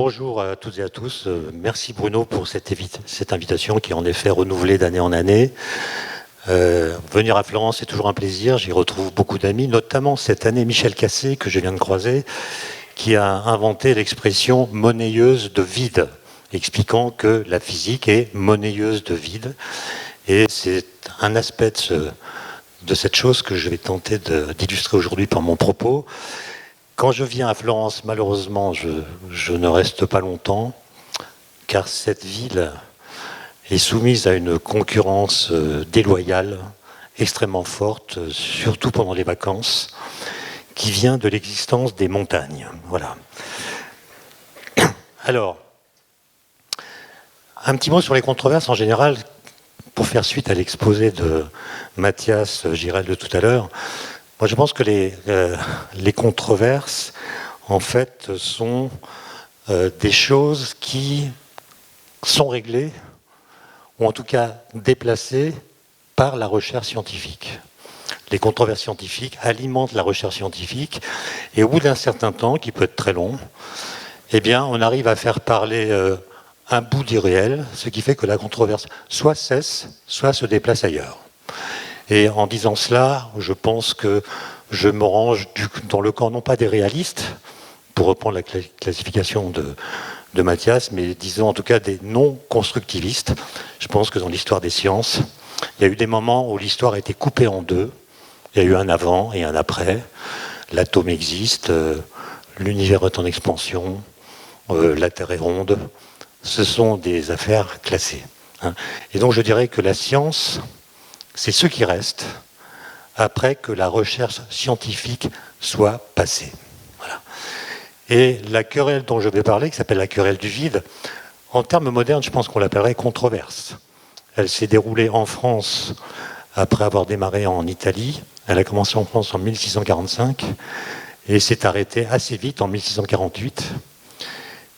Bonjour à toutes et à tous. Merci Bruno pour cette invitation qui est en effet renouvelée d'année en année. Venir à Florence, c'est toujours un plaisir. J'y retrouve beaucoup d'amis, notamment cette année Michel Cassé, que je viens de croiser, qui a inventé l'expression monnayeuse de vide, expliquant que la physique est monnayeuse de vide. Et c'est un aspect de cette chose que je vais tenter d'illustrer aujourd'hui par mon propos. Quand je viens à Florence, malheureusement, je ne reste pas longtemps, car cette ville est soumise à une concurrence déloyale, extrêmement forte, surtout pendant les vacances, qui vient de l'existence des montagnes. Voilà. Alors, un petit mot sur les controverses en général, pour faire suite à l'exposé de Mathias Girel de tout à l'heure. Moi, je pense que les controverses, en fait, sont des choses qui sont réglées, ou en tout cas déplacées, par la recherche scientifique. Les controverses scientifiques alimentent la recherche scientifique, et au bout d'un certain temps, qui peut être très long, eh bien, on arrive à faire parler un bout du réel, ce qui fait que la controverse soit cesse, soit se déplace ailleurs. Et en disant cela, je pense que je me range dans le camp non pas des réalistes, pour reprendre la classification de Mathias, mais disons en tout cas des non-constructivistes. Je pense que dans l'histoire des sciences, il y a eu des moments où l'histoire a été coupée en deux. Il y a eu un avant et un après. L'atome existe, l'univers est en expansion, la Terre est ronde. Ce sont des affaires classées. Et donc je dirais que la science, c'est ce qui reste après que la recherche scientifique soit passée. Voilà. Et la querelle dont je vais parler, qui s'appelle la querelle du vide, en termes modernes, je pense qu'on l'appellerait controverse. Elle s'est déroulée en France après avoir démarré en Italie. Elle a commencé en France en 1645 et s'est arrêtée assez vite en 1648.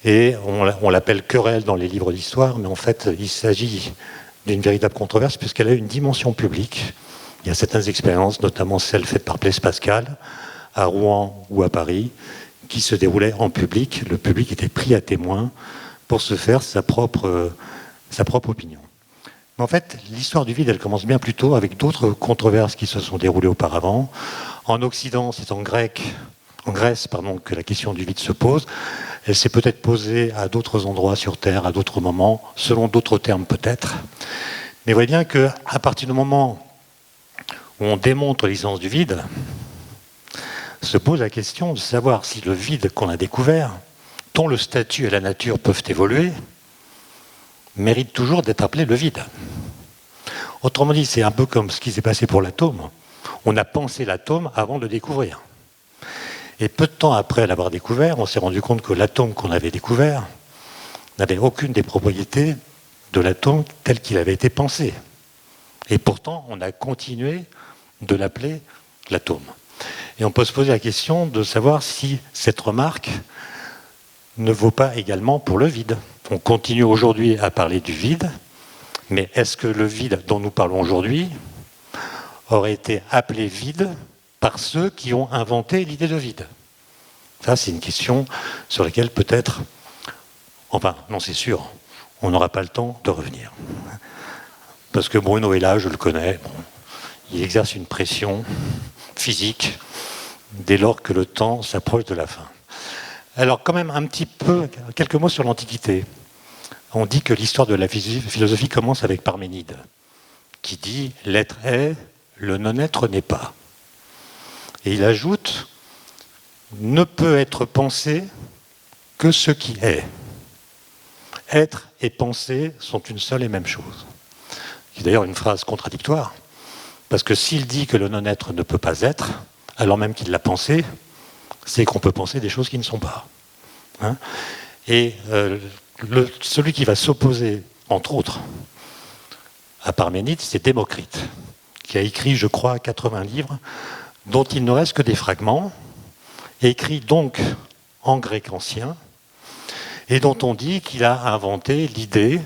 Et on l'appelle querelle dans les livres d'histoire, mais en fait, il s'agit d'une véritable controverse puisqu'elle a une dimension publique. Il y a certaines expériences, notamment celles faites par Blaise Pascal, à Rouen ou à Paris, qui se déroulaient en public. Le public était pris à témoin pour se faire sa propre opinion. Mais en fait, l'histoire du vide, elle commence bien plus tôt avec d'autres controverses qui se sont déroulées auparavant. En Occident, c'est en Grèce, que la question du vide se pose. Elle s'est peut-être posée à d'autres endroits sur Terre, à d'autres moments, selon d'autres termes peut-être. Mais vous voyez bien qu'à partir du moment où on démontre l'existence du vide, se pose la question de savoir si le vide qu'on a découvert, dont le statut et la nature peuvent évoluer, mérite toujours d'être appelé le vide. Autrement dit, c'est un peu comme ce qui s'est passé pour l'atome. On a pensé l'atome avant de le découvrir. Et peu de temps après l'avoir découvert, on s'est rendu compte que l'atome qu'on avait découvert n'avait aucune des propriétés de l'atome tel qu'il avait été pensé. Et pourtant, on a continué de l'appeler l'atome. Et on peut se poser la question de savoir si cette remarque ne vaut pas également pour le vide. On continue aujourd'hui à parler du vide, mais est-ce que le vide dont nous parlons aujourd'hui aurait été appelé vide par ceux qui ont inventé l'idée de vide? Ça, c'est une question sur laquelle peut-être, enfin, non, c'est sûr, on n'aura pas le temps de revenir. Parce que Bruno est là, je le connais, il exerce une pression physique dès lors que le temps s'approche de la fin. Alors, quand même, quelques mots sur l'Antiquité. On dit que l'histoire de la philosophie commence avec Parménide, qui dit « l'être est, le non-être n'est pas ». Et il ajoute « ne peut être pensé que ce qui est ». Être et penser sont une seule et même chose. C'est d'ailleurs une phrase contradictoire, parce que s'il dit que le non-être ne peut pas être, alors même qu'il l'a pensé, c'est qu'on peut penser des choses qui ne sont pas. Et celui qui va s'opposer, entre autres, à Parménide, c'est Démocrite, qui a écrit, je crois, 80 livres, dont il ne reste que des fragments, écrits donc en grec ancien, et dont on dit qu'il a inventé l'idée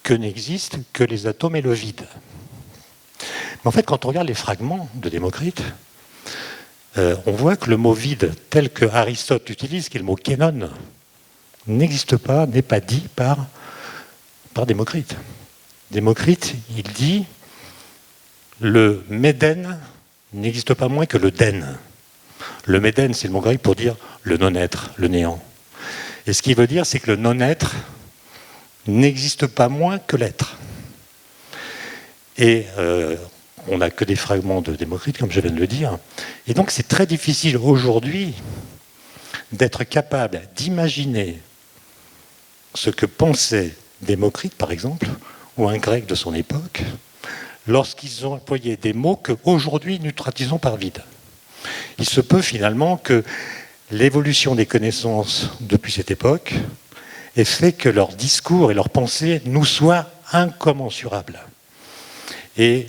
que n'existent que les atomes et le vide. Mais en fait, quand on regarde les fragments de Démocrite, on voit que le mot vide, tel que Aristote l'utilise, qui est le mot kénon, n'existe pas, n'est pas dit par Démocrite. Démocrite, il dit le médène n'existe pas moins que le dène. Le médène, c'est le mot grec pour dire le non-être, le néant. Et ce qu'il veut dire, c'est que le non-être n'existe pas moins que l'être. Et on n'a que des fragments de Démocrite, comme je viens de le dire. Et donc c'est très difficile aujourd'hui d'être capable d'imaginer ce que pensait Démocrite, par exemple, ou un grec de son époque, lorsqu'ils ont employé des mots qu'aujourd'hui nous traduisons par vide. Il se peut finalement que l'évolution des connaissances depuis cette époque ait fait que leur discours et leur pensée nous soient incommensurables. Et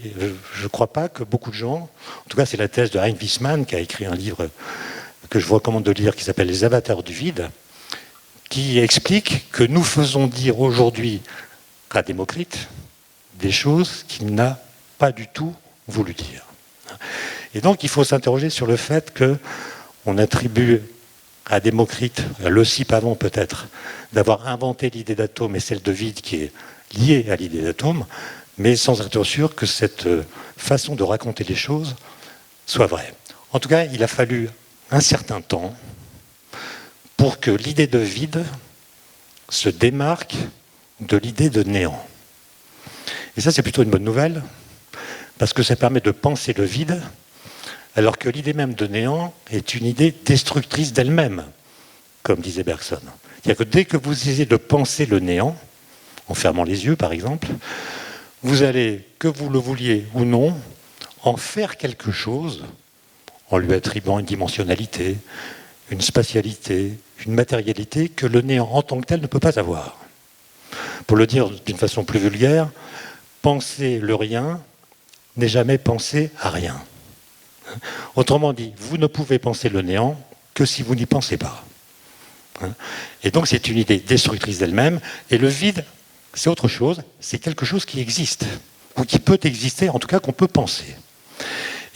je ne crois pas que beaucoup de gens, en tout cas c'est la thèse de Hein Wiesmann qui a écrit un livre que je vous recommande de lire qui s'appelle Les avatars du vide, qui explique que nous faisons dire aujourd'hui à Démocrite des choses qu'il n'a pas du tout voulu dire. Et donc il faut s'interroger sur le fait qu'on attribue à Démocrite, à Leucippe avant peut-être, d'avoir inventé l'idée d'atome et celle de vide qui est liée à l'idée d'atome, mais sans être sûr que cette façon de raconter les choses soit vraie. En tout cas, il a fallu un certain temps pour que l'idée de vide se démarque de l'idée de néant. Et ça, c'est plutôt une bonne nouvelle, parce que ça permet de penser le vide, alors que l'idée même de néant est une idée destructrice d'elle-même, comme disait Bergson. C'est-à-dire que dès que vous essayez de penser le néant, en fermant les yeux par exemple, vous allez, que vous le vouliez ou non, en faire quelque chose, en lui attribuant une dimensionnalité, une spatialité, une matérialité que le néant en tant que tel ne peut pas avoir. Pour le dire d'une façon plus vulgaire, penser le rien n'est jamais penser à rien. Autrement dit, vous ne pouvez penser le néant que si vous n'y pensez pas. Et donc c'est une idée destructrice d'elle-même, et le vide, c'est autre chose, c'est quelque chose qui existe, ou qui peut exister, en tout cas qu'on peut penser.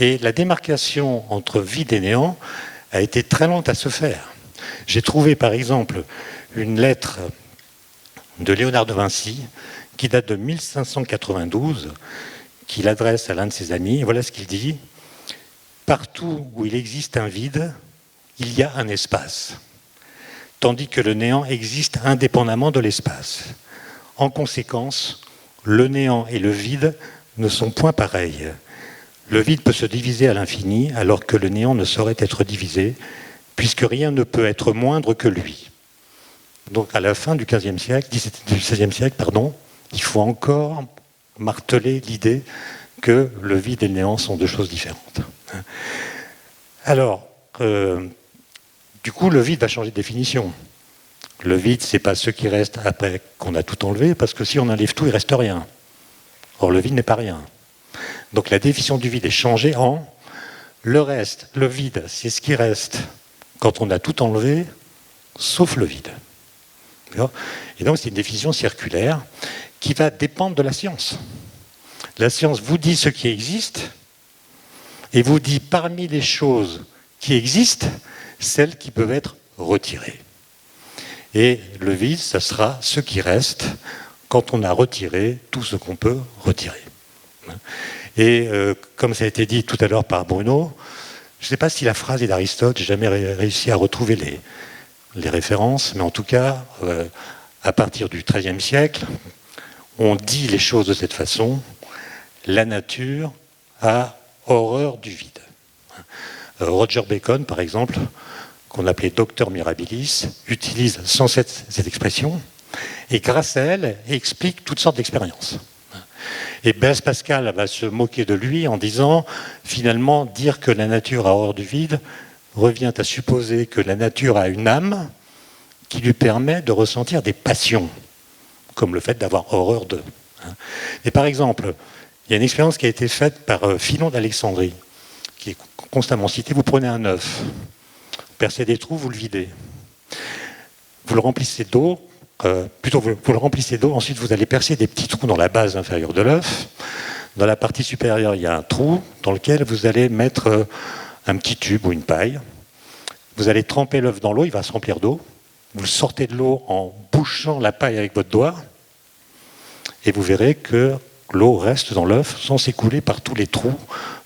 Et la démarcation entre vide et néant a été très lente à se faire. J'ai trouvé par exemple une lettre de Léonard de Vinci qui date de 1592, qu'il adresse à l'un de ses amis. Voilà ce qu'il dit. « Partout où il existe un vide, il y a un espace, tandis que le néant existe indépendamment de l'espace. En conséquence, le néant et le vide ne sont point pareils. Le vide peut se diviser à l'infini, alors que le néant ne saurait être divisé, puisque rien ne peut être moindre que lui. » Donc à la fin du XVe siècle, du XVIe siècle, il faut encore marteler l'idée que le vide et le néant sont deux choses différentes. Alors, du coup, le vide va changer de définition. Le vide, c'est pas ce qui reste après qu'on a tout enlevé, parce que si on enlève tout, il reste rien. Or, le vide n'est pas rien. Donc la définition du vide est changée en le reste, le vide, c'est ce qui reste quand on a tout enlevé, sauf le vide. Et donc c'est une définition circulaire qui va dépendre de la science. La science vous dit ce qui existe et vous dit parmi les choses qui existent, celles qui peuvent être retirées. Et le vide, ça sera ce qui reste quand on a retiré tout ce qu'on peut retirer. Et comme ça a été dit tout à l'heure par Bruno, je ne sais pas si la phrase est d'Aristote, j'ai jamais réussi à retrouver les références, mais en tout cas, à partir du XIIIe siècle, on dit les choses de cette façon: la nature a horreur du vide. Roger Bacon, par exemple, qu'on appelait Docteur Mirabilis, utilise sans cesse cette expression, et grâce à elle, explique toutes sortes d'expériences. Et Blaise Pascal va se moquer de lui en disant, finalement, dire que la nature a horreur du vide revient à supposer que la nature a une âme qui lui permet de ressentir des passions, comme le fait d'avoir horreur d'eux. Et par exemple, il y a une expérience qui a été faite par Philon d'Alexandrie, qui est constamment cité. Vous prenez un œuf, vous percez des trous, vous le videz. Vous le remplissez d'eau, vous le remplissez d'eau, ensuite vous allez percer des petits trous dans la base inférieure de l'œuf. Dans la partie supérieure, il y a un trou dans lequel vous allez mettre un petit tube ou une paille. Vous allez tremper l'œuf dans l'eau, il va se remplir d'eau. vous sortez de l'eau en bouchant la paille avec votre doigt, et vous verrez que l'eau reste dans l'œuf sans s'écouler par tous les trous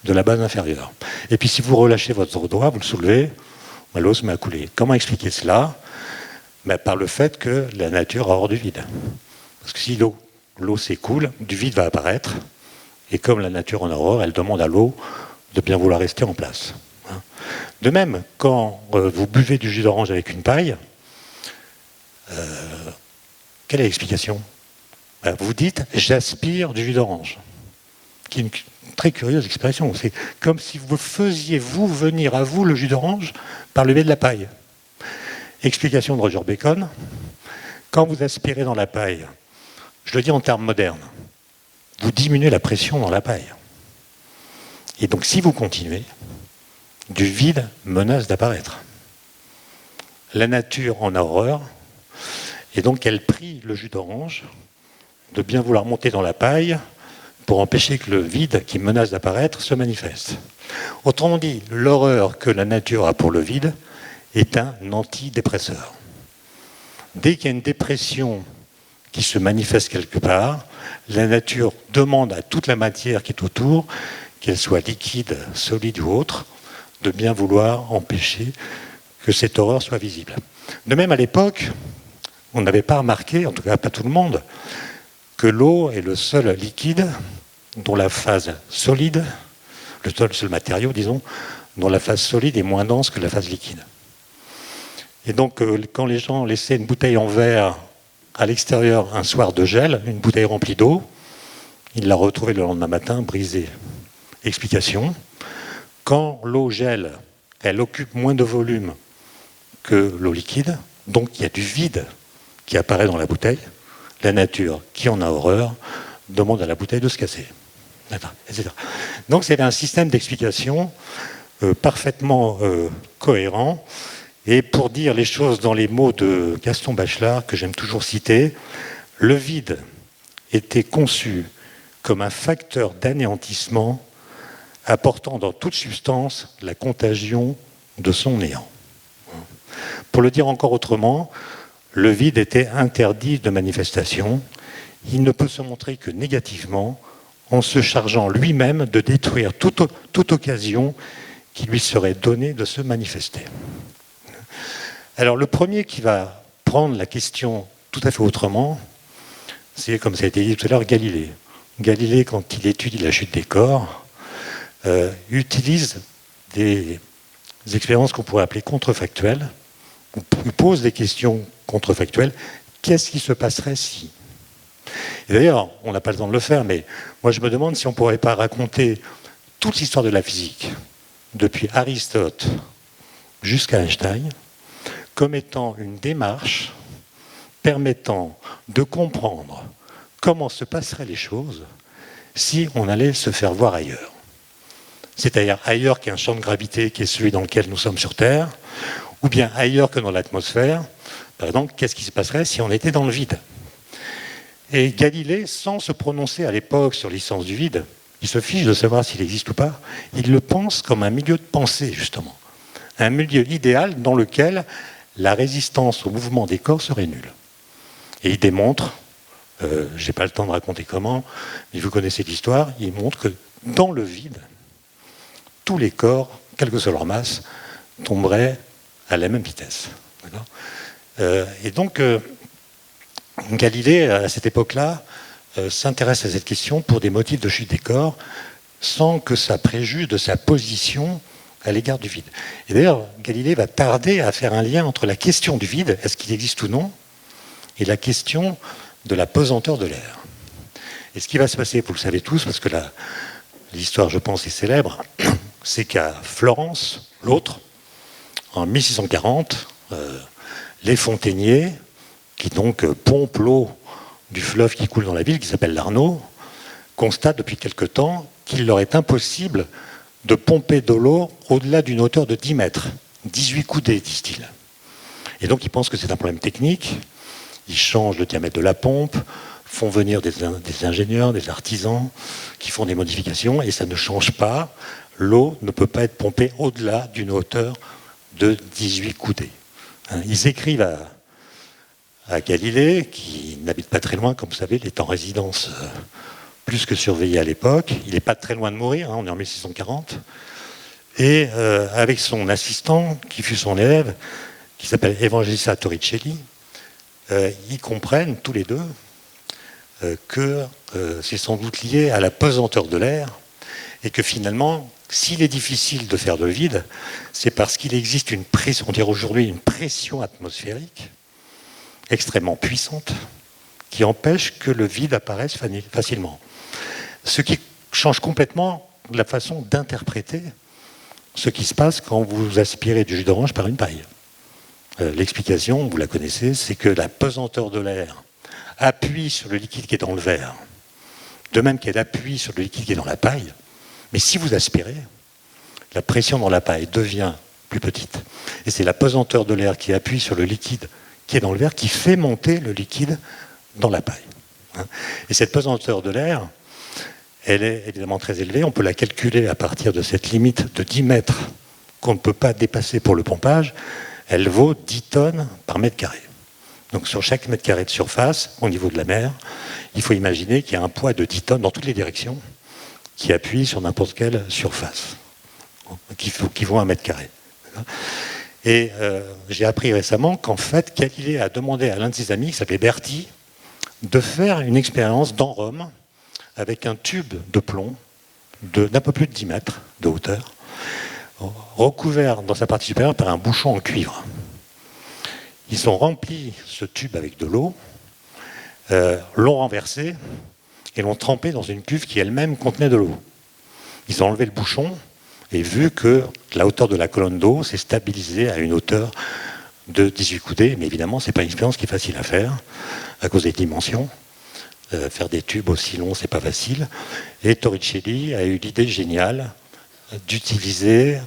de la base inférieure. Et puis si vous relâchez votre doigt, vous le soulevez, l'eau se met à couler. Comment expliquer cela? Par le fait que la nature a horreur du vide. Parce que si l'eau s'écoule, du vide va apparaître, et comme la nature en a horreur, elle demande à l'eau de bien vouloir rester en place. De même, quand vous buvez du jus d'orange avec une paille, quelle est l'explication? Vous dites « j'aspire du jus d'orange », qui est une très curieuse expression. C'est comme si vous faisiez venir à vous le jus d'orange par le biais de la paille. Explication de Roger Bacon, quand vous aspirez dans la paille, je le dis en termes modernes, vous diminuez la pression dans la paille. Et donc si vous continuez, du vide menace d'apparaître. La nature en a horreur, et donc elle prie le jus d'orange de bien vouloir monter dans la paille pour empêcher que le vide qui menace d'apparaître se manifeste. Autrement dit, l'horreur que la nature a pour le vide est un antidépresseur. Dès qu'il y a une dépression qui se manifeste quelque part, la nature demande à toute la matière qui est autour, qu'elle soit liquide, solide ou autre, de bien vouloir empêcher que cette horreur soit visible. De même, à l'époque, on n'avait pas remarqué, en tout cas pas tout le monde, que l'eau est le seul liquide dont la phase solide, le seul matériau, disons, dont la phase solide est moins dense que la phase liquide. Et donc, quand les gens laissaient une bouteille en verre à l'extérieur un soir de gel, une bouteille remplie d'eau, ils la retrouvaient le lendemain matin brisée. Explication, quand l'eau gèle, elle occupe moins de volume que l'eau liquide, donc il y a du vide qui apparaît dans la bouteille. La nature, qui en a horreur, demande à la bouteille de se casser, etc. Donc c'est un système d'explication parfaitement cohérent. Et pour dire les choses dans les mots de Gaston Bachelard, que j'aime toujours citer, le vide était conçu comme un facteur d'anéantissement apportant dans toute substance la contagion de son néant. Pour le dire encore autrement, le vide était interdit de manifestation. Il ne peut se montrer que négativement en se chargeant lui-même de détruire toute occasion qui lui serait donnée de se manifester. Alors le premier qui va prendre la question tout à fait autrement, c'est, comme ça a été dit tout à l'heure, Galilée. Galilée, quand il étudie la chute des corps, utilise des expériences qu'on pourrait appeler contrefactuelles. Il pose des questions contrefactuelles. Qu'est-ce qui se passerait si? Et d'ailleurs, on n'a pas le temps de le faire, mais moi je me demande si on ne pourrait pas raconter toute l'histoire de la physique, depuis Aristote jusqu'à Einstein, comme étant une démarche permettant de comprendre comment se passeraient les choses si on allait se faire voir ailleurs. C'est-à-dire ailleurs qu'un champ de gravité qui est celui dans lequel nous sommes sur Terre, ou bien ailleurs que dans l'atmosphère. Par exemple, qu'est-ce qui se passerait si on était dans le vide? Et Galilée, sans se prononcer à l'époque sur l'essence du vide, il se fiche de savoir s'il existe ou pas, il le pense comme un milieu de pensée, justement. Un milieu idéal dans lequel la résistance au mouvement des corps serait nulle. Et il démontre, je n'ai pas le temps de raconter comment, mais vous connaissez l'histoire, il montre que dans le vide, tous les corps, quelle que soit leur masse, tomberaient à la même vitesse. Et donc, Galilée, à cette époque-là, s'intéresse à cette question pour des motifs de chute des corps, sans que ça préjuge de sa position à l'égard du vide. Et d'ailleurs, Galilée va tarder à faire un lien entre la question du vide, est-ce qu'il existe ou non, et la question de la pesanteur de l'air. Et ce qui va se passer, vous le savez tous, parce que l'histoire, je pense, est célèbre, c'est qu'à Florence, l'autre, en 1640, les fontainiers, qui donc pompent l'eau du fleuve qui coule dans la ville, qui s'appelle l'Arno, constatent depuis quelque temps qu'il leur est impossible de pomper de l'eau au-delà d'une hauteur de 10 mètres. 18 coudées, disent-ils. Et donc ils pensent que c'est un problème technique. Ils changent le diamètre de la pompe, font venir des ingénieurs, des artisans, qui font des modifications, et ça ne change pas. L'eau ne peut pas être pompée au-delà d'une hauteur de 18 coudées. Ils écrivent à Galilée, qui n'habite pas très loin, comme vous savez, il est en résidence plus que surveillé à l'époque. Il n'est pas très loin de mourir, hein, on est en 1640. Et avec son assistant, qui fut son élève, qui s'appelle Evangelista Torricelli, ils comprennent tous les deux que c'est sans doute lié à la pesanteur de l'air et que finalement, s'il est difficile de faire de vide, c'est parce qu'il existe une pression, on dirait aujourd'hui une pression atmosphérique extrêmement puissante qui empêche que le vide apparaisse facilement. Ce qui change complètement la façon d'interpréter ce qui se passe quand vous aspirez du jus d'orange par une paille. L'explication, vous la connaissez, c'est que la pesanteur de l'air appuie sur le liquide qui est dans le verre, de même qu'elle appuie sur le liquide qui est dans la paille. Mais si vous aspirez, la pression dans la paille devient plus petite. Et c'est la pesanteur de l'air qui appuie sur le liquide qui est dans le verre qui fait monter le liquide dans la paille. Et cette pesanteur de l'air, elle est évidemment très élevée. On peut la calculer à partir de cette limite de 10 mètres qu'on ne peut pas dépasser pour le pompage. Elle vaut 10 tonnes par mètre carré. Donc sur chaque mètre carré de surface, au niveau de la mer, il faut imaginer qu'il y a un poids de 10 tonnes dans toutes les directions qui appuie sur n'importe quelle surface, qui vaut un mètre carré. Et j'ai appris récemment qu'en fait, Galilée a demandé à l'un de ses amis, qui s'appelait Berti, de faire une expérience dans Rome avec un tube de plomb d'un peu plus de 10 mètres de hauteur, recouvert dans sa partie supérieure par un bouchon en cuivre. Ils ont rempli ce tube avec de l'eau, l'ont renversé et l'ont trempé dans une cuve qui elle-même contenait de l'eau. Ils ont enlevé le bouchon et vu que la hauteur de la colonne d'eau s'est stabilisée à une hauteur de 18 coudées, mais évidemment, ce n'est pas une expérience qui est facile à faire à cause des dimensions. Faire des tubes aussi longs, c'est pas facile. Et Torricelli a eu l'idée géniale d'utiliser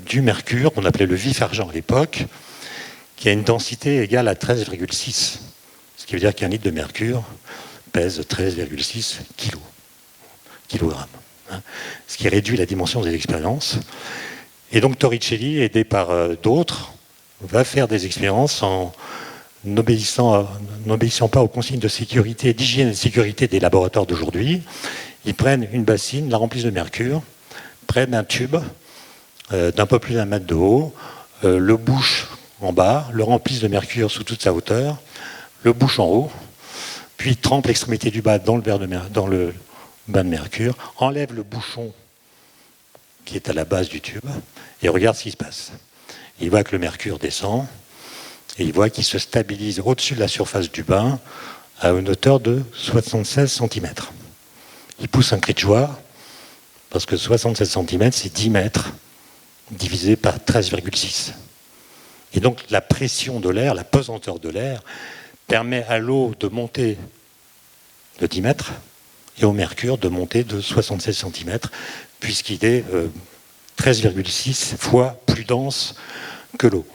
du mercure, qu'on appelait le vif-argent à l'époque, qui a une densité égale à 13,6. Ce qui veut dire qu'un litre de mercure pèse 13,6 kilogrammes. Ce qui réduit la dimension des expériences. Et donc Torricelli, aidé par d'autres, va faire des expériences en n'obéissant pas aux consignes de sécurité, d'hygiène et de sécurité des laboratoires d'aujourd'hui. Ils prennent une bassine, la remplissent de mercure, prennent un tube d'un peu plus d'un mètre de haut, le bouchent en bas, le remplissent de mercure sous toute sa hauteur, le bouchent en haut, puis trempent l'extrémité du bas dans le bain de mercure, enlèvent le bouchon qui est à la base du tube et regarde ce qui se passe. Il voit que le mercure descend et il voit qu'il se stabilise au-dessus de la surface du bain à une hauteur de 76 cm. Il pousse un cri de joie parce que 76 cm, c'est 10 mètres divisé par 13,6. Et donc la pression de l'air, la pesanteur de l'air, permet à l'eau de monter de 10 mètres et au mercure de monter de 76 cm, puisqu'il est 13,6 fois plus dense que l'eau.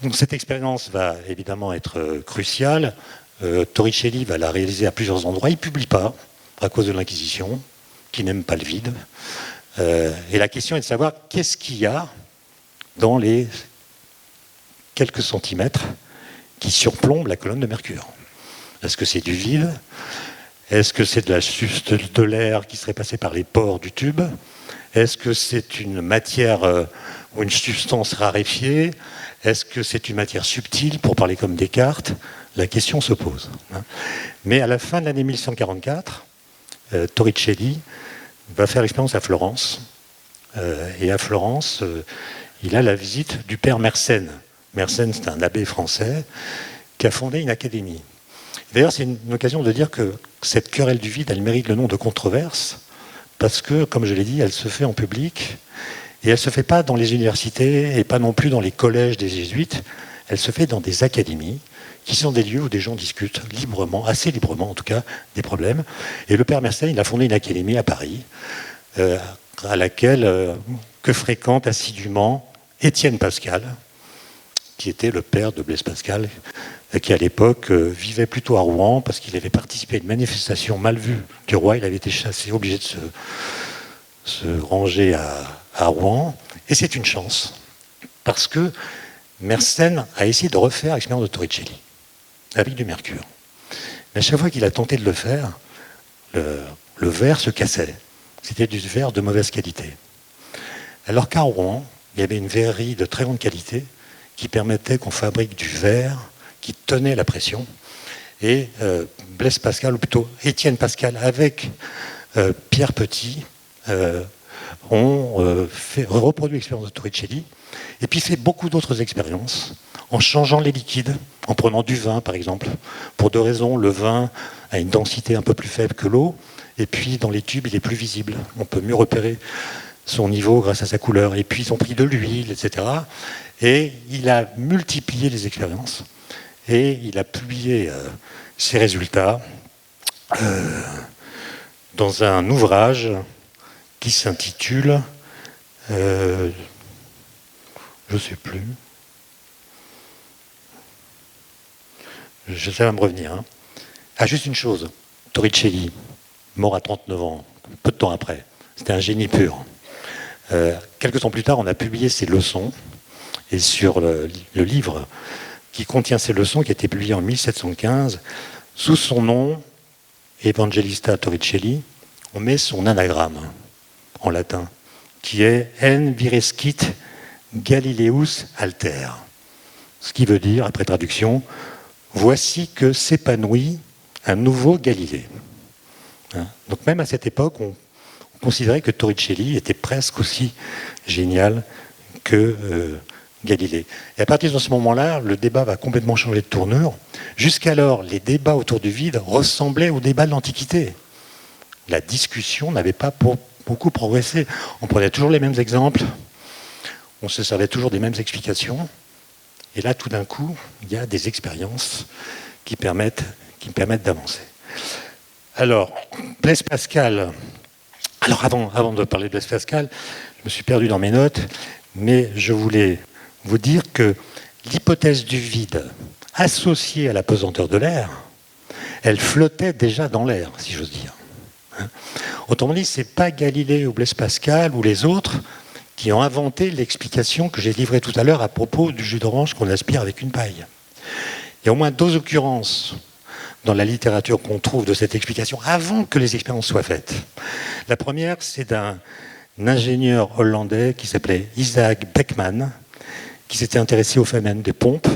Donc cette expérience va évidemment être cruciale. Torricelli va la réaliser à plusieurs endroits. Il ne publie pas, à cause de l'Inquisition, qui n'aime pas le vide. Et la question est de savoir qu'est-ce qu'il y a dans les quelques centimètres qui surplombent la colonne de mercure. Est-ce que c'est du vide? Est-ce que c'est de l'air qui serait passé par les pores du tube? Est-ce que c'est une matière ou une substance raréfiée? Est-ce que c'est une matière subtile, pour parler comme Descartes? La question se pose. Mais à la fin de l'année 1144, Torricelli va faire l'expérience à Florence. Et à Florence, il a la visite du père Mersenne. Mersenne, c'est un abbé français qui a fondé une académie. D'ailleurs, c'est une occasion de dire que cette querelle du vide, elle mérite le nom de controverse, parce que, comme je l'ai dit, elle se fait en public, et elle ne se fait pas dans les universités, et pas non plus dans les collèges des jésuites, elle se fait dans des académies, qui sont des lieux où des gens discutent librement, assez librement en tout cas, des problèmes. Et le père Mersenne, il a fondé une académie à Paris, à laquelle que fréquente assidûment Étienne Pascal, qui était le père de Blaise Pascal, qui à l'époque vivait plutôt à Rouen, parce qu'il avait participé à une manifestation mal vue du roi. Il avait été chassé, obligé de se ranger à Rouen. Et c'est une chance, parce que Mersenne a essayé de refaire l'expérience de Torricelli. avec du mercure. Mais à chaque fois qu'il a tenté de le faire, le verre se cassait. C'était du verre de mauvaise qualité. Alors qu'à Rouen, il y avait une verrerie de très grande qualité qui permettait qu'on fabrique du verre qui tenait la pression. Et Blaise Pascal, ou plutôt Étienne Pascal, avec Pierre Petit, ont reproduit l'expérience de Torricelli, et puis fait beaucoup d'autres expériences, en changeant les liquides, en prenant du vin par exemple. Pour deux raisons, le vin a une densité un peu plus faible que l'eau, et puis dans les tubes, il est plus visible. On peut mieux repérer son niveau grâce à sa couleur. Et puis ils ont pris de l'huile, etc. Et il a multiplié les expériences, et il a publié ses résultats dans un ouvrage qui s'intitule, je ne sais plus, ça va me revenir. Hein. Ah, juste une chose, Torricelli, mort à 39 ans, peu de temps après, c'était un génie pur. Quelques temps plus tard, on a publié ses leçons, et sur le livre qui contient ces leçons, qui a été publié en 1715, sous son nom, Evangelista Torricelli, on met son anagramme en latin, qui est En virescit Galileus alter. Ce qui veut dire, après traduction, voici que s'épanouit un nouveau Galilée. Hein? Donc même à cette époque, on considérait que Torricelli était presque aussi génial que Galilée. Et à partir de ce moment-là, le débat va complètement changer de tournure. Jusqu'alors, les débats autour du vide ressemblaient aux débats de l'Antiquité. La discussion n'avait pas beaucoup progressé. On prenait toujours les mêmes exemples, on se servait toujours des mêmes explications. Et là, tout d'un coup, il y a des expériences qui permettent d'avancer. Alors, Blaise Pascal. Alors, avant de parler de Blaise Pascal, je me suis perdu dans mes notes, mais je voulais vous dire que l'hypothèse du vide associée à la pesanteur de l'air, elle flottait déjà dans l'air, si j'ose dire. Autrement dit, ce n'est pas Galilée ou Blaise Pascal ou les autres qui ont inventé l'explication que j'ai livrée tout à l'heure à propos du jus d'orange qu'on aspire avec une paille. Il y a au moins deux occurrences dans la littérature qu'on trouve de cette explication avant que les expériences soient faites. La première, c'est d'un ingénieur hollandais qui s'appelait Isaac Beckman, qui s'était intéressé au phénomène des pompes.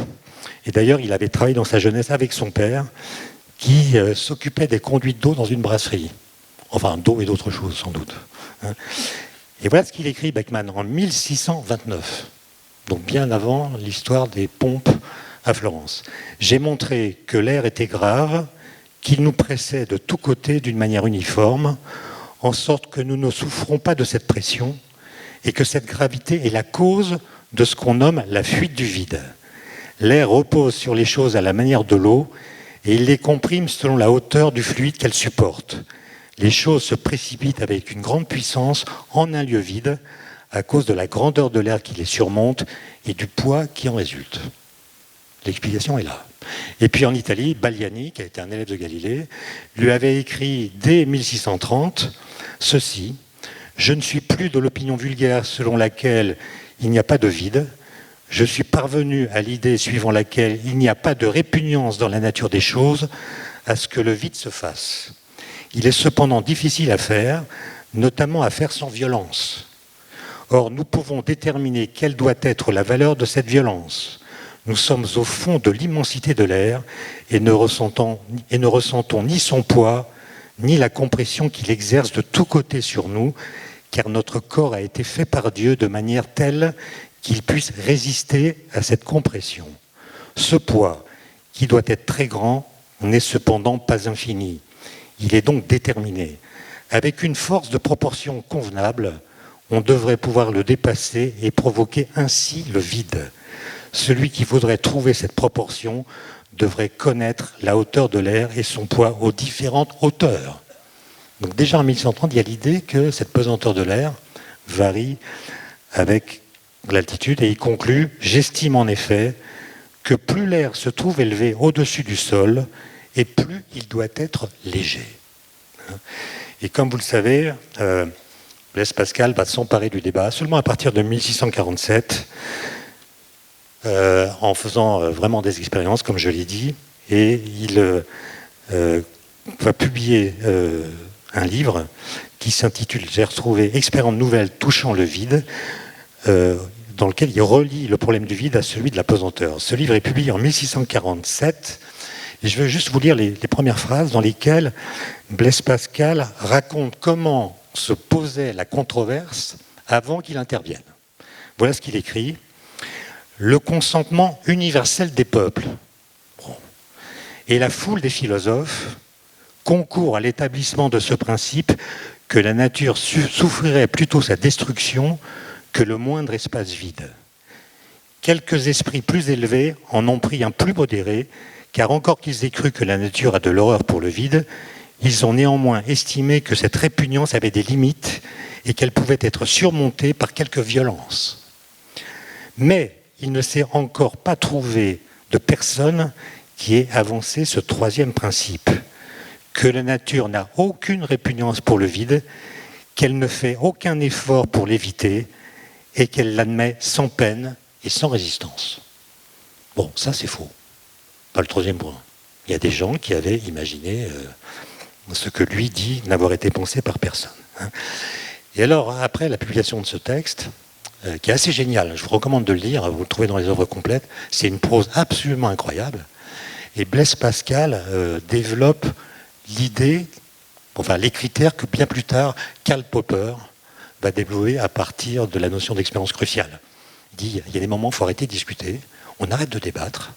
Et d'ailleurs, il avait travaillé dans sa jeunesse avec son père, qui s'occupait des conduites d'eau dans une brasserie. Enfin, d'eau et d'autres choses, sans doute. Et voilà ce qu'il écrit, Beckman, en 1629, donc bien avant l'histoire des pompes à Florence. J'ai montré que l'air était grave, qu'il nous pressait de tous côtés d'une manière uniforme, en sorte que nous ne souffrons pas de cette pression, et que cette gravité est la cause de ce qu'on nomme la fuite du vide. L'air repose sur les choses à la manière de l'eau, et il les comprime selon la hauteur du fluide qu'elle supporte. Les choses se précipitent avec une grande puissance en un lieu vide à cause de la grandeur de l'air qui les surmonte et du poids qui en résulte. L'explication est là. Et puis en Italie, Baliani, qui a été un élève de Galilée, lui avait écrit dès 1630 ceci: « Je ne suis plus de l'opinion vulgaire selon laquelle il n'y a pas de vide. Je suis parvenu à l'idée suivant laquelle il n'y a pas de répugnance dans la nature des choses à ce que le vide se fasse. Il est cependant difficile à faire, notamment à faire sans violence. Or, nous pouvons déterminer quelle doit être la valeur de cette violence. Nous sommes au fond de l'immensité de l'air et ne ressentons ni son poids, ni la compression qu'il exerce de tous côtés sur nous, car notre corps a été fait par Dieu de manière telle qu'il puisse résister à cette compression. Ce poids, qui doit être très grand, n'est cependant pas infini. Il est donc déterminé. Avec une force de proportion convenable, on devrait pouvoir le dépasser et provoquer ainsi le vide. Celui qui voudrait trouver cette proportion devrait connaître la hauteur de l'air et son poids aux différentes hauteurs. » Donc déjà en 1130, il y a l'idée que cette pesanteur de l'air varie avec l'altitude, et il conclut: « J'estime en effet que plus l'air se trouve élevé au-dessus du sol, et plus il doit être léger. » Et comme vous le savez, Blaise Pascal va s'emparer du débat seulement à partir de 1647, en faisant vraiment des expériences, comme je l'ai dit, Et il va publier un livre qui s'intitule « J'ai retrouvé expérience nouvelle touchant le vide », dans lequel il relie le problème du vide à celui de la pesanteur. Ce livre est publié en 1647, et je vais juste vous lire les premières phrases dans lesquelles Blaise Pascal raconte comment se posait la controverse avant qu'il intervienne. Voilà ce qu'il écrit. « Le consentement universel des peuples et la foule des philosophes concourent à l'établissement de ce principe que la nature souffrirait plutôt sa destruction que le moindre espace vide. Quelques esprits plus élevés en ont pris un plus modéré, car encore qu'ils aient cru que la nature a de l'horreur pour le vide, ils ont néanmoins estimé que cette répugnance avait des limites et qu'elle pouvait être surmontée par quelque violence. Mais il ne s'est encore pas trouvé de personne qui ait avancé ce troisième principe, que la nature n'a aucune répugnance pour le vide, qu'elle ne fait aucun effort pour l'éviter et qu'elle l'admet sans peine et sans résistance. » Bon, ça c'est faux. Pas le troisième point. Il y a des gens qui avaient imaginé ce que lui dit n'avoir été pensé par personne. Et alors, après la publication de ce texte, qui est assez génial, je vous recommande de le lire, vous le trouvez dans les œuvres complètes, c'est une prose absolument incroyable. Et Blaise Pascal développe l'idée, enfin les critères que bien plus tard Karl Popper va développer à partir de la notion d'expérience cruciale. Il dit, il y a des moments où il faut arrêter de discuter, on arrête de débattre,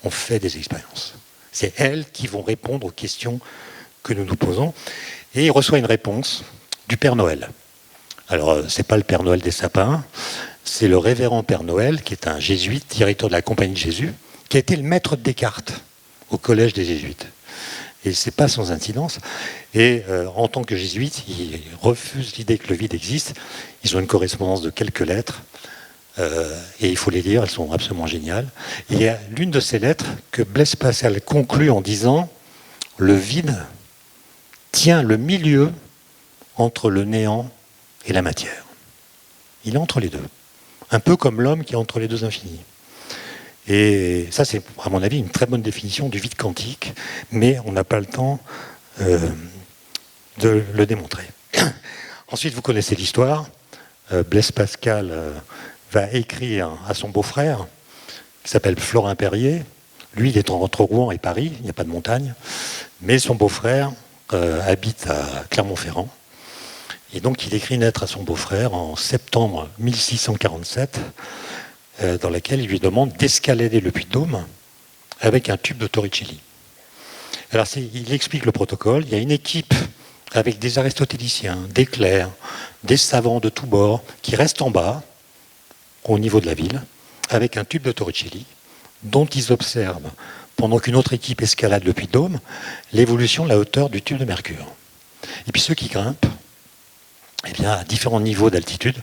on fait des expériences. C'est elles qui vont répondre aux questions que nous nous posons. Et il reçoit une réponse du Père Noël. Alors, ce n'est pas le Père Noël des sapins, c'est le révérend Père Noël, qui est un jésuite, directeur de la Compagnie de Jésus, qui a été le maître de Descartes au collège des jésuites. Et ce n'est pas sans incidence. Et en tant que jésuite, il refuse l'idée que le vide existe. Ils ont une correspondance de quelques lettres. Et il faut les lire, elles sont absolument géniales. Et il y a l'une de ces lettres que Blaise Pascal conclut en disant « Le vide tient le milieu entre le néant et la matière. » Il est entre les deux. Un peu comme l'homme qui est entre les deux infinis. Et ça, c'est, à mon avis, une très bonne définition du vide quantique, mais on n'a pas le temps de le démontrer. Ensuite, vous connaissez l'histoire. Blaise Pascal va écrire à son beau-frère, qui s'appelle Florin Perrier. Lui, il est entre Rouen et Paris, il n'y a pas de montagne, mais son beau-frère habite à Clermont-Ferrand. Et donc, il écrit une lettre à son beau-frère en septembre 1647, dans laquelle il lui demande d'escalader le Puy-de-Dôme avec un tube de Torricelli. Alors, il explique le protocole. Il y a une équipe avec des aristotéliciens, des clercs, des savants de tous bords qui restent en bas, au niveau de la ville, avec un tube de Torricelli, dont ils observent, pendant qu'une autre équipe escalade le Puy-de-Dôme, l'évolution de la hauteur du tube de mercure. Et puis ceux qui grimpent, eh bien, à différents niveaux d'altitude,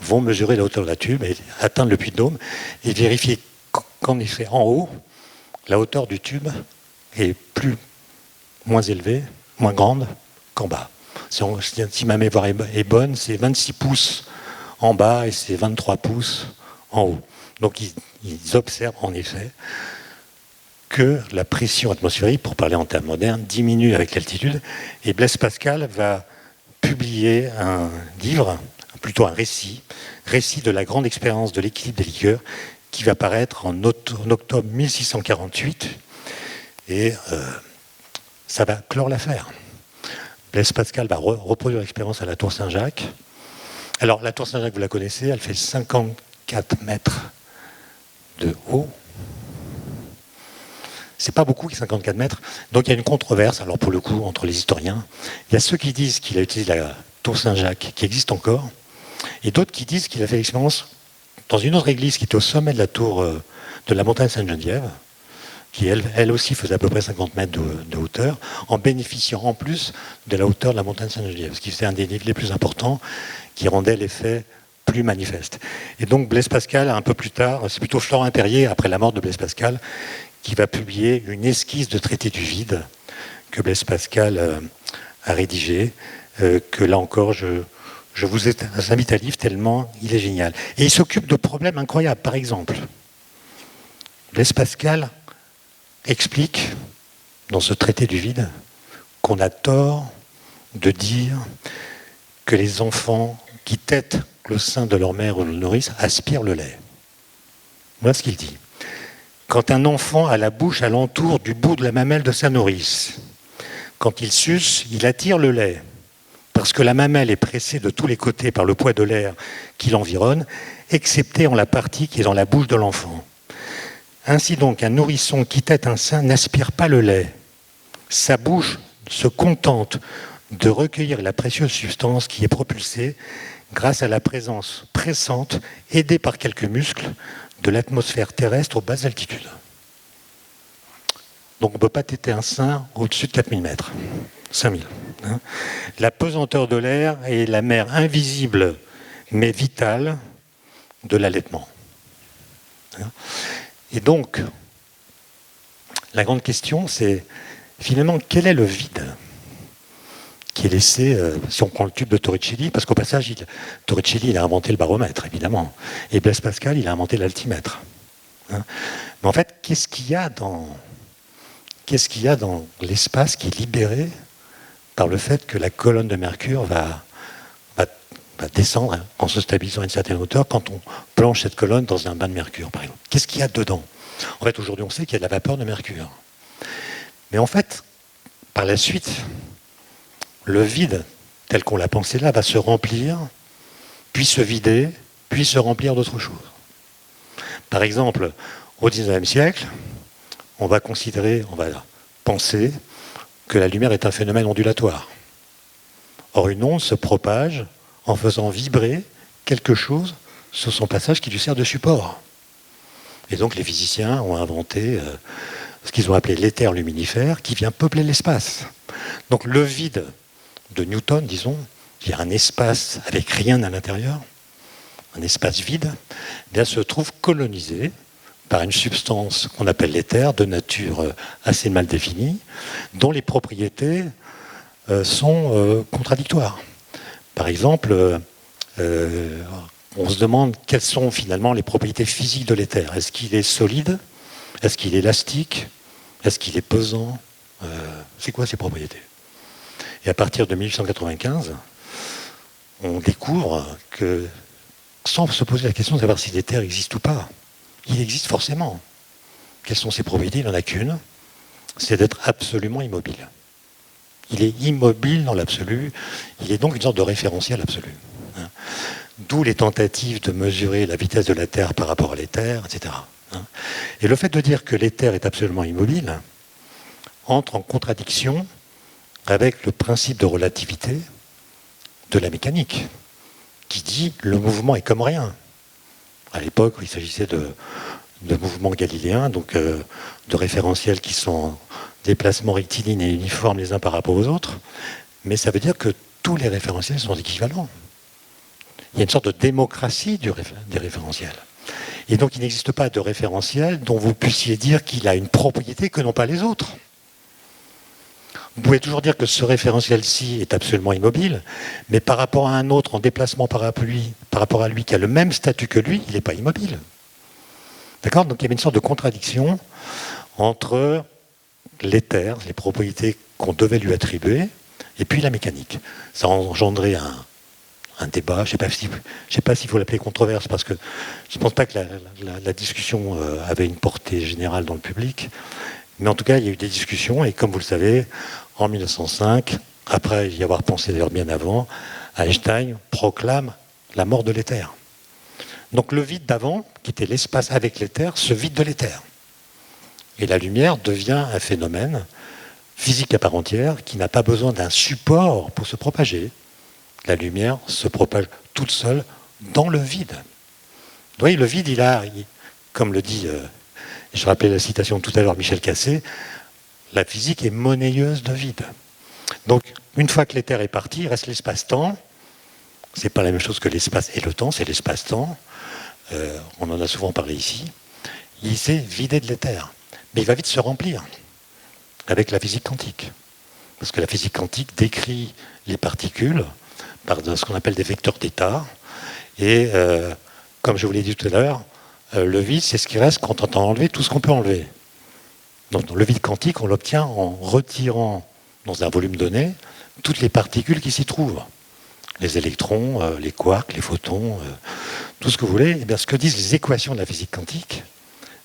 vont mesurer la hauteur de la tube et atteindre le Puy-de-Dôme et vérifier qu'en effet, en haut, la hauteur du tube est moins élevée, moins grande qu'en bas. Si ma mémoire est bonne, c'est 26 pouces en bas et c'est 23 pouces en haut. Donc ils observent en effet que la pression atmosphérique, pour parler en termes modernes, diminue avec l'altitude. Et Blaise Pascal va publier un livre, plutôt un récit de la grande expérience de l'équilibre des liqueurs, qui va paraître en octobre 1648. Et ça va clore l'affaire. Blaise Pascal va reproduire l'expérience à la Tour Saint-Jacques. Alors, la Tour Saint-Jacques, vous la connaissez, elle fait 54 mètres de haut. C'est pas beaucoup, 54 mètres. Donc il y a une controverse, alors pour le coup, entre les historiens. Il y a ceux qui disent qu'il a utilisé la Tour Saint-Jacques, qui existe encore, et d'autres qui disent qu'il a fait l'expérience dans une autre église qui était au sommet de la tour de la montagne Sainte-Geneviève, qui elle aussi faisait à peu près 50 mètres de hauteur, en bénéficiant en plus de la hauteur de la montagne Sainte-Geneviève, ce qui faisait un des dénivelés plus importants, qui rendait l'effet plus manifeste. Et donc Blaise Pascal, un peu plus tard, c'est plutôt Florin Perrier, après la mort de Blaise Pascal, qui va publier une esquisse de traité du vide que Blaise Pascal a rédigé, que là encore, je vous invite à lire tellement il est génial. Et il s'occupe de problèmes incroyables. Par exemple, Blaise Pascal explique, dans ce traité du vide, qu'on a tort de dire que les enfants qui tètent le sein de leur mère ou de leur nourrice aspirent le lait. Voilà ce qu'il dit. Quand un enfant a la bouche alentour du bout de la mamelle de sa nourrice, quand il suce, il attire le lait, parce que la mamelle est pressée de tous les côtés par le poids de l'air qui l'environne, excepté en la partie qui est dans la bouche de l'enfant. Ainsi donc, un nourrisson qui tète un sein n'aspire pas le lait. Sa bouche se contente de recueillir la précieuse substance qui est propulsée grâce à la présence pressante, aidée par quelques muscles, de l'atmosphère terrestre aux basses altitudes. Donc on ne peut pas téter un sein au-dessus de 4000 mètres, 5000. Hein. La pesanteur de l'air est la mère invisible mais vitale de l'allaitement. Hein. Et donc, la grande question, c'est finalement quel est le vide qui est laissé, si on prend le tube de Torricelli, parce qu'au passage, Torricelli, il a inventé le baromètre, évidemment, et Blaise Pascal, il a inventé l'altimètre. Hein. Mais en fait, qu'est-ce qu'il y a dans l'espace qui est libéré par le fait que la colonne de mercure va descendre en se stabilisant à une certaine hauteur quand on plonge cette colonne dans un bain de mercure, par exemple. Qu'est-ce qu'il y a dedans? En fait, aujourd'hui, on sait qu'il y a de la vapeur de mercure. Mais en fait, par la suite, le vide, tel qu'on l'a pensé là, va se remplir, puis se vider, puis se remplir d'autres choses. Par exemple, au XIXe siècle, on va penser que la lumière est un phénomène ondulatoire. Or, une onde se propage en faisant vibrer quelque chose sur son passage qui lui sert de support. Et donc, les physiciens ont inventé ce qu'ils ont appelé l'éther luminifère, qui vient peupler l'espace. Donc, le vide de Newton, disons, il y a un espace avec rien à l'intérieur, un espace vide, bien, se trouve colonisé par une substance qu'on appelle l'éther, de nature assez mal définie, dont les propriétés sont contradictoires. Par exemple, on se demande quelles sont finalement les propriétés physiques de l'éther. Est-ce qu'il est solide? Est-ce qu'il est élastique? Est-ce qu'il est pesant? C'est quoi ses propriétés? Et à partir de 1895, on découvre que, sans se poser la question de savoir si l'éther existe ou pas, il existe forcément. Quelles sont ses propriétés? Il n'y en a qu'une, c'est d'être absolument immobile. Il est immobile dans l'absolu, il est donc une sorte de référentiel absolu. D'où les tentatives de mesurer la vitesse de la Terre par rapport à l'éther, etc. Et le fait de dire que l'éther est absolument immobile entre en contradiction avec le principe de relativité de la mécanique, qui dit le mouvement est comme rien. À l'époque, il s'agissait de mouvements galiléens, donc de référentiels qui sont en déplacement rectiligne et uniformes les uns par rapport aux autres, mais ça veut dire que tous les référentiels sont équivalents. Il y a une sorte de démocratie des référentiels. Et donc il n'existe pas de référentiel dont vous puissiez dire qu'il a une propriété que n'ont pas les autres. Vous pouvez toujours dire que ce référentiel-ci est absolument immobile, mais par rapport à un autre en déplacement par rapport à lui qui a le même statut que lui, il n'est pas immobile. D'accord? Donc il y avait une sorte de contradiction entre l'éther, les propriétés qu'on devait lui attribuer, et puis la mécanique. Ça a engendré un débat, je ne sais pas s'il faut l'appeler controverse, parce que je ne pense pas que la discussion avait une portée générale dans le public, mais en tout cas, il y a eu des discussions, et comme vous le savez, en 1905, après y avoir pensé d'ailleurs bien avant, Einstein proclame la mort de l'éther. Donc le vide d'avant, qui était l'espace avec l'éther, se vide de l'éther. Et la lumière devient un phénomène physique à part entière qui n'a pas besoin d'un support pour se propager. La lumière se propage toute seule dans le vide. Vous voyez, le vide, comme le dit, je rappelais la citation tout à l'heure, Michel Cassé, la physique est monnayeuse de vide. Donc, une fois que l'éther est parti, il reste l'espace-temps. Ce n'est pas la même chose que l'espace et le temps, c'est l'espace-temps. On en a souvent parlé ici. Il s'est vidé de l'éther. Mais il va vite se remplir avec la physique quantique. Parce que la physique quantique décrit les particules par ce qu'on appelle des vecteurs d'état. Et comme je vous l'ai dit tout à l'heure, le vide, c'est ce qui reste quand on a enlevé tout ce qu'on peut enlever. Donc, le vide quantique, on l'obtient en retirant dans un volume donné toutes les particules qui s'y trouvent. Les électrons, les quarks, les photons, tout ce que vous voulez. Et bien, ce que disent les équations de la physique quantique,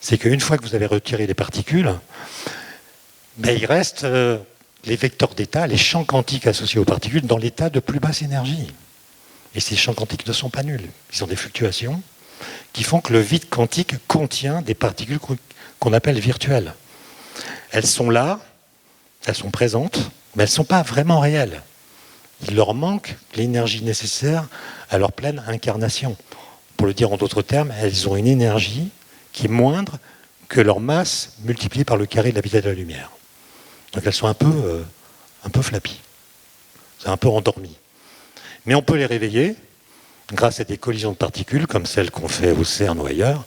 c'est qu'une fois que vous avez retiré les particules, ben, il reste les vecteurs d'état, les champs quantiques associés aux particules dans l'état de plus basse énergie. Et ces champs quantiques ne sont pas nuls. Ils ont des fluctuations qui font que le vide quantique contient des particules qu'on appelle virtuelles. Elles sont là, elles sont présentes, mais elles ne sont pas vraiment réelles. Il leur manque l'énergie nécessaire à leur pleine incarnation. Pour le dire en d'autres termes, elles ont une énergie qui est moindre que leur masse multipliée par le carré de la vitesse de la lumière. Donc elles sont un peu flappy. C'est un peu endormi. Mais on peut les réveiller grâce à des collisions de particules, comme celles qu'on fait au CERN ou ailleurs.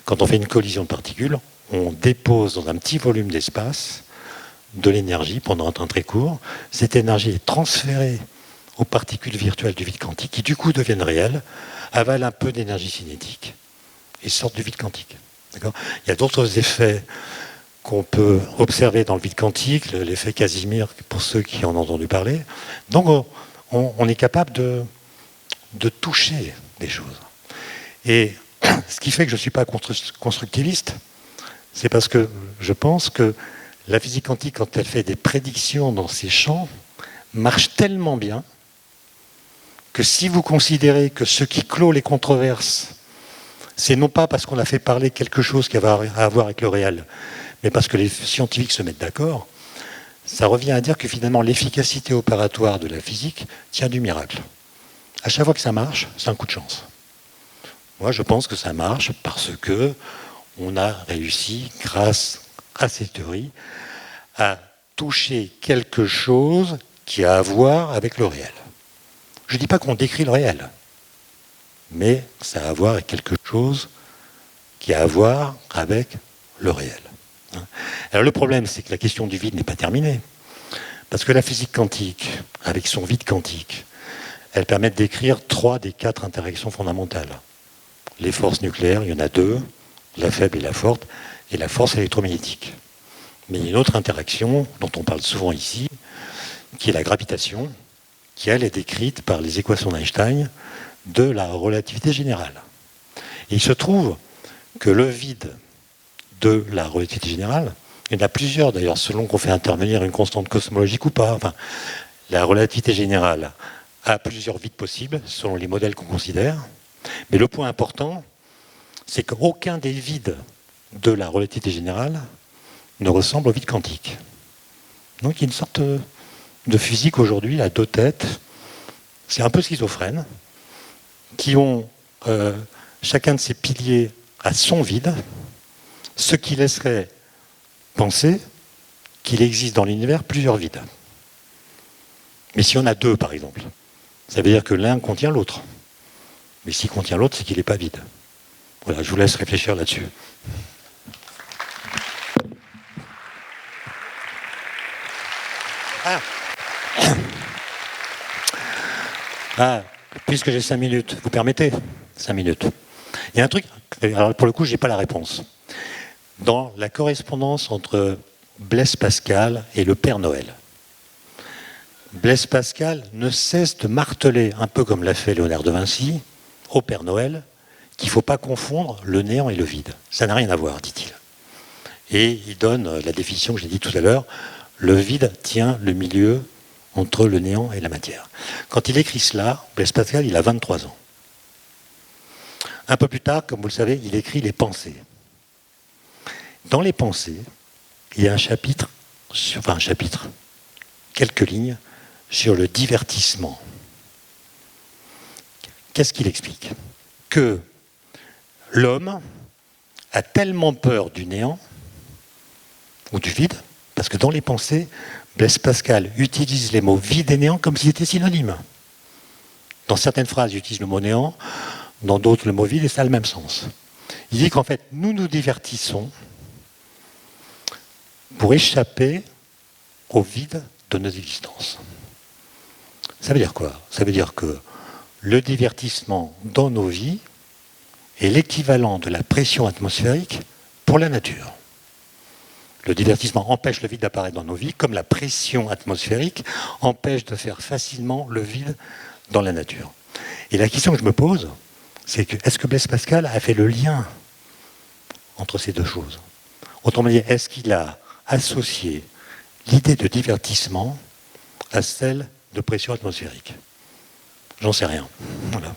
Quand on fait une collision de particules, on dépose dans un petit volume d'espace de l'énergie pendant un temps très court. Cette énergie est transférée aux particules virtuelles du vide quantique, qui du coup deviennent réelles, avalent un peu d'énergie cinétique et sortent du vide quantique. D'accord ? Il y a d'autres effets qu'on peut observer dans le vide quantique, l'effet Casimir, pour ceux qui en ont entendu parler. Donc on est capable de toucher des choses. Et ce qui fait que je ne suis pas constructiviste, c'est parce que je pense que la physique quantique, quand elle fait des prédictions dans ces champs, marche tellement bien que si vous considérez que ce qui clôt les controverses, c'est non pas parce qu'on a fait parler quelque chose qui va à voir avec le réel, mais parce que les scientifiques se mettent d'accord, ça revient à dire que finalement l'efficacité opératoire de la physique tient du miracle. À chaque fois que ça marche, c'est un coup de chance. Moi, je pense que ça marche parce que on a réussi, grâce à ces théories, à toucher quelque chose qui a à voir avec le réel. Je ne dis pas qu'on décrit le réel, mais ça a à voir avec quelque chose qui a à voir avec le réel. Alors le problème, c'est que la question du vide n'est pas terminée. Parce que la physique quantique, avec son vide quantique, elle permet de décrire 3 des 4 interactions fondamentales. Les forces nucléaires, il y en a 2, la faible et la forte, et la force électromagnétique. Mais il y a une autre interaction dont on parle souvent ici, qui est la gravitation, qui elle est décrite par les équations d'Einstein de la relativité générale. Et il se trouve que le vide de la relativité générale, il y en a plusieurs d'ailleurs, selon qu'on fait intervenir une constante cosmologique ou pas. Enfin, la relativité générale a plusieurs vides possibles, selon les modèles qu'on considère. Mais le point important, c'est qu'aucun des vides de la relativité générale ne ressemble au vide quantique. Donc il y a une sorte de physique aujourd'hui à 2 têtes, c'est un peu schizophrène, qui ont chacun de ces piliers à son vide, ce qui laisserait penser qu'il existe dans l'univers plusieurs vides. Mais s'il y en a 2, par exemple, ça veut dire que l'un contient l'autre. Mais s'il contient l'autre, c'est qu'il n'est pas vide. Voilà, je vous laisse réfléchir là-dessus. Puisque j'ai 5 minutes, vous permettez 5 minutes. Il y a un truc, alors pour le coup, je n'ai pas la réponse. Dans la correspondance entre Blaise Pascal et le Père Noël, Blaise Pascal ne cesse de marteler, un peu comme l'a fait Léonard de Vinci, au Père Noël, qu'il ne faut pas confondre le néant et le vide. Ça n'a rien à voir, dit-il. Et il donne la définition que j'ai dit tout à l'heure, le vide tient le milieu entre le néant et la matière. Quand il écrit cela, Blaise Pascal, il a 23 ans. Un peu plus tard, comme vous le savez, il écrit les pensées. Dans les pensées, il y a un chapitre, quelques lignes, sur le divertissement. Qu'est-ce qu'il explique ? Que l'homme a tellement peur du néant, ou du vide, parce que dans les pensées, Blaise Pascal utilise les mots vide et néant comme s'ils étaient synonymes. Dans certaines phrases, il utilise le mot néant, dans d'autres, le mot vide, et ça a le même sens. Il dit qu'en fait, nous nous divertissons pour échapper au vide de nos existences. Ça veut dire quoi ? Ça veut dire que le divertissement dans nos vies est l'équivalent de la pression atmosphérique pour la nature. Le divertissement empêche le vide d'apparaître dans nos vies, comme la pression atmosphérique empêche de faire facilement le vide dans la nature. Et la question que je me pose, c'est que est-ce que Blaise Pascal a fait le lien entre ces deux choses? Autrement dit, est-ce qu'il a associé l'idée de divertissement à celle de pression atmosphérique? J'en sais rien. Voilà.